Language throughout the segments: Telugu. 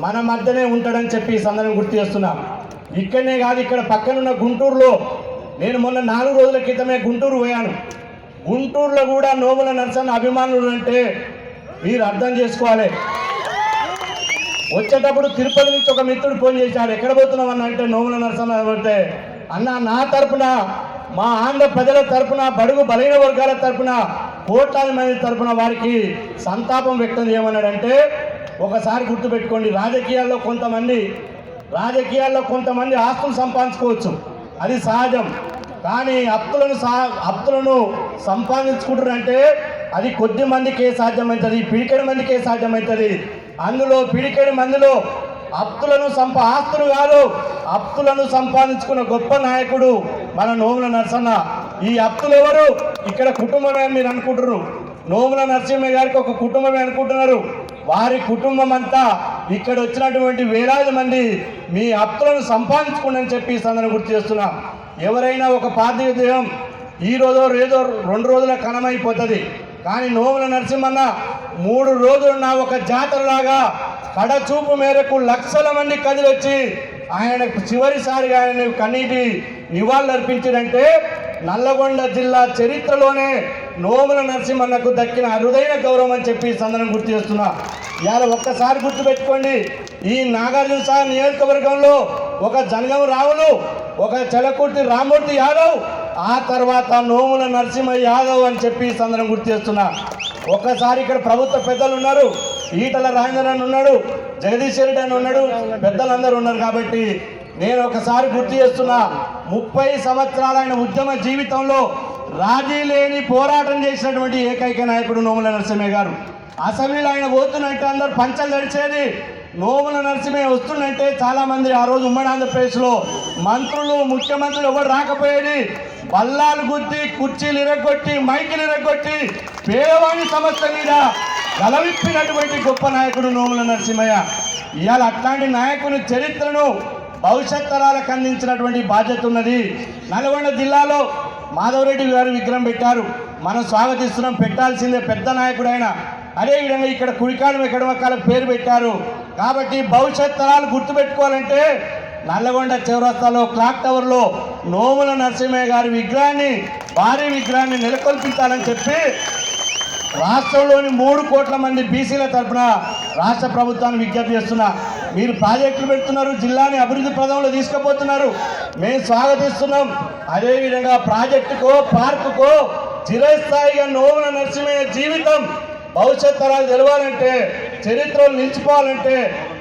మన మధ్యనే ఉంటాడని చెప్పి ఈ సందర్భం గుర్తు చేస్తున్నాం. ఇక్కడనే కాదు, ఇక్కడ పక్కనున్న గుంటూరులో నేను మొన్న 4 రోజుల క్రితమే గుంటూరు పోయాను. గుంటూరులో కూడా నోముల నరసన్న అభిమానులు అంటే మీరు అర్థం చేసుకోవాలి. వచ్చేటప్పుడు తిరుపతి నుంచి ఒక మిత్రుడు ఫోన్ చేశాడు, ఎక్కడ పోతున్నాం అన్న అంటే నోముల నరసన్న అంటే, అన్న నా తరపున, మా ఆంధ్ర ప్రజల తరపున, బడుగు బలహీన వర్గాల తరపున, కోట్లాది మంది తరపున వారికి సంతాపం వ్యక్తం చేయమన్నాడంటే, ఒకసారి గుర్తుపెట్టుకోండి, రాజకీయాల్లో కొంతమంది ఆస్తులు సంపాదించుకోవచ్చు, అది సహజం. కానీ అప్తులను సంపాదించుకుంటారంటే అది కొద్ది మందికే సాధ్యమవుతుంది, పిడికెడు మందికే సాధ్యమవుతుంది. అందులో పిడికెడు మందిలో ఆస్తులు కాదు, అప్తులను సంపాదించుకున్న గొప్ప నాయకుడు మన నోముల నరసన్న. ఈ అప్తులు ఎవరు? ఇక్కడ కుటుంబమే అని మీరు అనుకుంటున్నారు. నోముల నరసింహ గారికి ఒక కుటుంబమే అనుకుంటున్నారు. వారి కుటుంబం అంతా ఇక్కడ వచ్చినటువంటి వేలాది మంది మీ అప్తులను సంపాదించుకోండి చెప్పి సందర్భం గుర్తు చేస్తున్నా. ఎవరైనా ఒక పార్థివ దేహం ఈ రోజు ఏదో 2 రోజుల కణమైపోతుంది. కానీ నోముల నరసింహన్న 3 రోజులున్న ఒక జాతరలాగా కడచూపు మేరకు లక్షల మంది కదిలొచ్చి ఆయనకు చివరిసారిగా ఆయన కన్నీటి నివాళులు అర్పించారంటే నల్లగొండ జిల్లా చరిత్రలోనే నోముల నరసింహన్నకు దక్కిన అరుదైన గౌరవం అని చెప్పి సందర్భం గుర్తు చేస్తున్నా. ఇవాళ ఒక్కసారి గుర్తుపెట్టుకోండి, ఈ నాగార్జున సాగర్ నియోజకవర్గంలో ఒక జనగం రావులు, ఒక చలకుర్తి రామ్మూర్తి యాదవ్, ఆ తర్వాత నోముల నరసింహ యాదవ్ అని చెప్పి సందర్భం గుర్తు చేస్తున్నా. ఒక్కసారి ఇక్కడ ప్రభుత్వ పెద్దలు ఉన్నారు, ఈటల రాజేందర్ అని ఉన్నాడు, జగదీష్ రెడ్డి అని ఉన్నాడు, పెద్దలందరూ ఉన్నారు. కాబట్టి నేను ఒకసారి గుర్తు చేస్తున్నా, 30 సంవత్సరాల ఆయన ఉద్యమ జీవితంలో రాజీ లేని పోరాటం చేసినటువంటి ఏకైక నాయకుడు నోముల నరసింహ గారు. అసెంబ్లీలో ఆయన పోతున్నట్టే అందరు పంచలు తడిచేది. నోముల నరసింహ వస్తుందంటే చాలామంది ఆ రోజు ఉమ్మడి ఆంధ్రప్రదేశ్లో మంత్రులు, ముఖ్యమంత్రులు ఎవరు రాకపోయేది. బల్లాలు గుద్ది, కుర్చీలు ఇరగొట్టి, మైకులు ఇరగొట్టి పేదవాణి సమస్య మీద గలవిప్పినటువంటి గొప్ప నాయకుడు నోముల నరసింహయ్య. ఇవాళ అట్లాంటి నాయకుని చరిత్రను భవిష్యత్ తరాలకు అందించినటువంటి బాధ్యత ఉన్నది. నల్గొండ జిల్లాలో మాధవరెడ్డి గారు విగ్రహం పెట్టారు, మనం స్వాగతిస్తున్నాం, పెట్టాల్సిందే, పెద్ద నాయకుడు ఆయన. అదేవిధంగా ఇక్కడ కుడికాలం ఎక్కడమకాలకు పేరు పెట్టారు. కాబట్టి భవిష్యత్ తరాలు గుర్తుపెట్టుకోవాలంటే నల్లగొండ చౌరస్తాలో క్లాక్ టవర్లో నోముల నరసింహయ్య గారి విగ్రహాన్ని, భారీ విగ్రహాన్ని నెలకొల్పించాలని చెప్పి రాష్ట్రంలోని 3 కోట్ల మంది బీసీల తరఫున రాష్ట్ర ప్రభుత్వాన్ని విజ్ఞప్తి చేస్తున్నా. మీరు ప్రాజెక్టులు పెడుతున్నారు, జిల్లాని అభివృద్ధి పదంలో తీసుకుపోతున్నారు, మేము స్వాగతిస్తున్నాం. అదేవిధంగా ప్రాజెక్టుకో, పార్కుకో చిరస్థాయిగా నోముల నరసింహయ్య జీవితం భవిష్యత్ తరాలు తెలవాలంటే, చరిత్రలు నిలిచిపోవాలంటే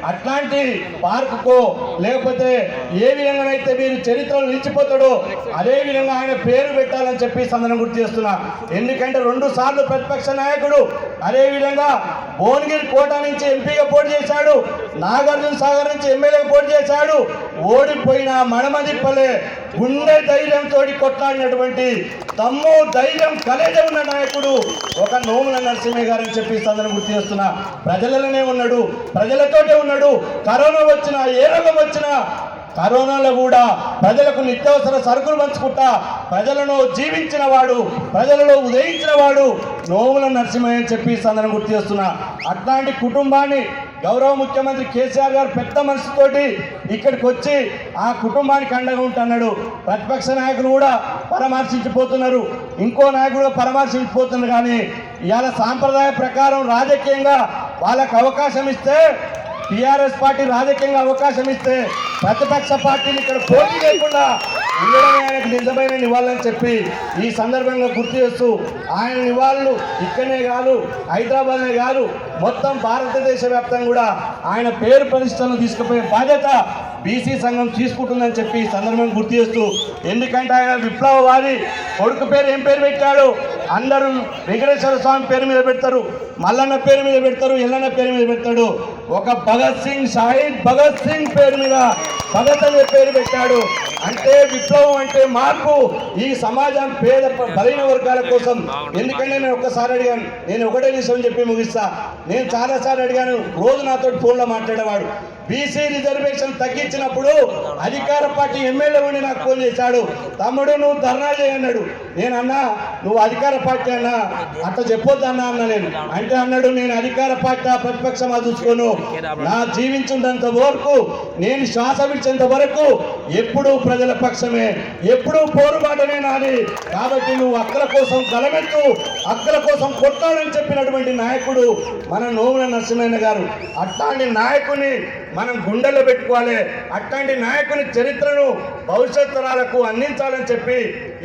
అట్లాంటి పార్కుకో లేకపోతే ఏ విధంగానైతే మీరు చరిత్రలు నిలిచిపోతాడో అదే విధంగా ఆయన పేరు పెట్టాలని చెప్పి సందర్భం గుర్తు చేస్తున్నా. ఎందుకంటే 2 సార్లు ప్రతిపక్ష నాయకుడు, అదేవిధంగా భువనగిరి కోట నుంచి ఎంపీగా పోటీ చేశాడు, నాగార్జున సాగర్ నుంచి ఎమ్మెల్యేగా పోటీ చేశాడు. ఓడిపోయిన మడమదిప్పలే గుండె ధైర్యంతో కొట్లాడినటువంటి తమ్ము ధైర్యం కలేజ ఉన్న నాయకుడు ఒక నోముల నరసింహ గారు అని చెప్పి సందర్భం గుర్తు చేస్తున్నా. ప్రజలలోనే ఉన్నాడు, ప్రజలతోటే ఉన్నాడు. కరోనా వచ్చినా, ఏ రోగం వచ్చినా కరోనాలో కూడా ప్రజలకు నిత్యావసర సరుకులు పంచుకుంటా ప్రజలను జీవించిన వాడు, ప్రజలలో ఉదయించిన వాడు నోముల నరసింహయ్య అని చెప్పి సందర్భం గుర్తు చేస్తున్నా. అట్లాంటి కుటుంబాన్ని గౌరవ ముఖ్యమంత్రి కేసీఆర్ గారు పెద్ద మనసుతోటి ఇక్కడికి వచ్చి ఆ కుటుంబానికి అండగా ఉంటున్నాడు. ప్రతిపక్ష నాయకులు కూడా పరామర్శించిపోతున్నారు, ఇంకో నాయకుడు పరామర్శించిపోతున్నారు. కానీ ఇవాళ సాంప్రదాయ ప్రకారం రాజకీయంగా వాళ్ళకు అవకాశం ఇస్తే, టీఆర్ఎస్ పార్టీ రాజకీయంగా అవకాశం ఇస్తే ప్రతిపక్ష పార్టీలు ఇక్కడ పోటీ లేకుండా ఉండడమే ఆయనకు నిజమైన నివాళులని చెప్పి ఈ సందర్భంగా గుర్తు చేస్తూ, ఆయన నివాళులు ఇక్కడనే కాదు, హైదరాబాద్నే కాదు, మొత్తం భారతదేశ వ్యాప్తంగా కూడా ఆయన పేరు ప్రతిష్టలను తీసుకుపోయే బాధ్యత బీసీ సంఘం తీసుకుంటుందని చెప్పి ఈ సందర్భంగా గుర్తు చేస్తూ, ఎందుకంటే ఆయన విప్లవవాది. కొడుకు పేరు ఏం పేరు పెట్టాడు? అందరూ వెంకటేశ్వర స్వామి పేరు మీద పెడతారు, మల్లన్న పేరు మీద పెడతారు, ఎల్లన్న పేరు మీద పెడతాడు. ఒక భగత్ సింగ్, షాహిద్ భగత్ సింగ్ పేరు మీద భగత్ అనే పేరు పెట్టాడు. అంటే విప్లవం అంటే మార్పు ఈ సమాజం పేద బలైన వర్గాల కోసం. ఎందుకంటే నేను ఒక్కసారి అడిగాను, నేను ఒకటే విషయం చెప్పి ముగిస్తా. నేను చాలాసార్లు అడిగాను, రోజు నాతో ఫోన్లో మాట్లాడేవాడు. బీసీ రిజర్వేషన్ తగ్గించినప్పుడు అధికార పార్టీ ఎమ్మెల్యే ఉండి నాకు ఫోన్ చేశాడు, తమ్ముడు నువ్వు ధర్నా చేయన్నాడు. నేను అన్నా నువ్వు అధికార పార్టీ అన్నా అట్లా చెప్పొద్దు అన్నా నేను అంటే అన్నాడు, నేను అధికార పార్టీ ప్రతిపక్షమా చూసుకోను, నా జీవించినంత వరకు నేను శ్వాస విడిచేంత వరకు ఎప్పుడూ ప్రజల పక్షమే, ఎప్పుడూ పోరుబాటనే నాది. కాబట్టి నువ్వు హక్కుల కోసం గలమెత్తు, హక్కుల కోసం కొట్టాలని చెప్పినటువంటి నాయకుడు మన నోముల నరసింహయ్య గారు. అట్లాంటి నాయకుని మనం గుండెల్లో పెట్టుకోవాలి. అట్లాంటి నాయకుని చరిత్రను భవిష్యత్ తరాలకు అందించాలని చెప్పి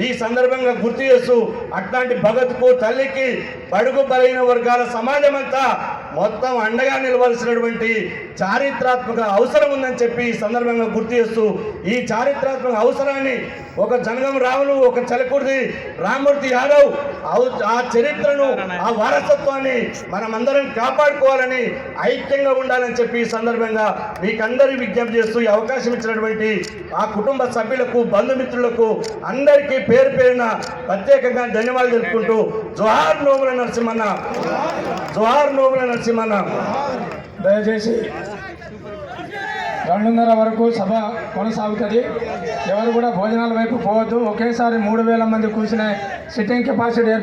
ఈ సందర్భంగా గుర్తు చేస్తూ, అట్లాంటి భగత్కు తల్లికి బడుగు బలైన వర్గాల సమాజం అంతా మొత్తం అండగా నిలవాల్సినటువంటి చారిత్రాత్మక అవసరం ఉందని చెప్పి ఈ సందర్భంగా గుర్తు చేస్తూ, ఈ చారిత్రాత్మక అవసరాన్ని ఒక జనగం రావులు, ఒక చలకుర్తి రామ్మూర్తి యాదవ్ ఆ చరిత్రను, ఆ వారసత్వాన్ని మనమందరం కాపాడుకోవాలని, ఐక్యంగా ఉండాలని చెప్పి ఈ సందర్భంగా మీకందరి విజ్ఞప్తి చేస్తూ ఈ అవకాశం ఇచ్చినటువంటి ఆ కుటుంబ సభ్యులకు, బంధుమిత్రులకు అందరికీ పేరు పేరున ప్రత్యేకంగా ధన్యవాదాలు తెలుపుకుంటూ, జోహార్ నోముల నరసింహన్న, జోహార్ నోముల నరసింహన్న. దయచేసి 2:30 వరకు సభ కొనసాగుతుంది. ఎవరు కూడా భోజనాల వైపు పోవద్దు. ఒకేసారి 3000 మంది కూర్చునే సిట్టింగ్ కెపాసిటీ